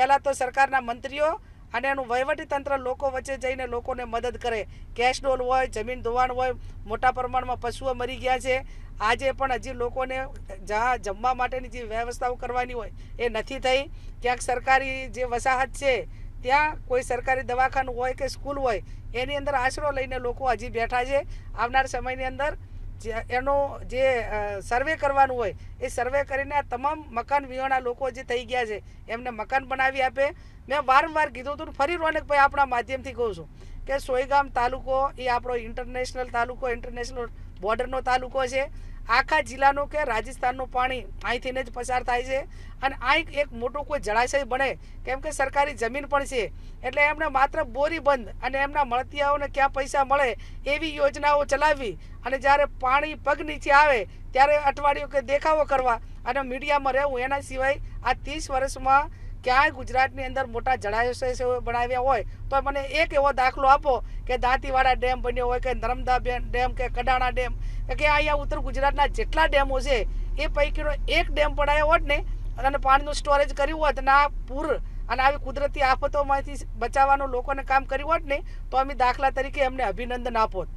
પહેલાં તો સરકારના મંત્રીઓ અને એનું વહીવટીતંત્ર લોકો વચ્ચે જઈને લોકોને મદદ કરે। કેશ ડોલ હોય, જમીન ધોવાણ હોય, મોટા પ્રમાણમાં પશુઓ મરી ગયા છે। આજે પણ હજી લોકોને જ્યાં જમવા માટેની જે વ્યવસ્થાઓ કરવાની હોય એ નથી થઈ। ક્યાંક સરકારી જે વસાહત છે ત્યાં કોઈ સરકારી દવાખાનું હોય કે સ્કૂલ હોય એની અંદર આશરો લઈને લોકો હજી બેઠા છે। આવનાર સમયની અંદર એનો જે સર્વે કરવાનું હોય એ સર્વે કરીને આ તમામ મકાન વિહોણા લોકો જે થઈ ગયા છે એમને મકાન બનાવી આપે। મેં વારંવાર કીધું હતું, ફરી રોનકભાઈ આપણા માધ્યમથી કહું છું કે સોયગામ તાલુકો એ આપણો ઇન્ટરનેશનલ તાલુકો, ઇન્ટરનેશનલ બોર્ડરનો તાલુકો છે। આખા જિલ્લાનું કે રાજસ્થાનનું પાણી અહીંથી જ પસાર થાય છે અને અહીં એક મોટું કોઈ જળાશય બને કેમ કે સરકારી જમીન પણ છે એટલે એમણે માત્ર બોરી બંધ અને એમના મળતિયાઓને ક્યાં પૈસા મળે એવી યોજનાઓ ચલાવવી અને જ્યારે પાણી પગ નીચે આવે ત્યારે અઠવાડિયું કે દેખાવો કરવા અને મીડિયામાં રહેવું। એના સિવાય આ 30 વર્ષમાં ક્યાંય ગુજરાતની અંદર મોટા જળાશય બનાવ્યા હોય તો મને એક એવો દાખલો આપો કે દાંતીવાડા ડેમ બન્યો હોય કે નર્મદા ડેમ કે કડાણા ડેમ કે અહીંયા ઉત્તર ગુજરાતના જેટલા ડેમો છે એ પૈકીનો એક ડેમ બનાવ્યો હોત ને અને પાણીનું સ્ટોરેજ કર્યું હોત અને આ પૂર અને આવી કુદરતી આફતોમાંથી બચાવવાનું લોકોને કામ કર્યું હોત ને તો અમે દાખલા તરીકે એમને અભિનંદન આપોત।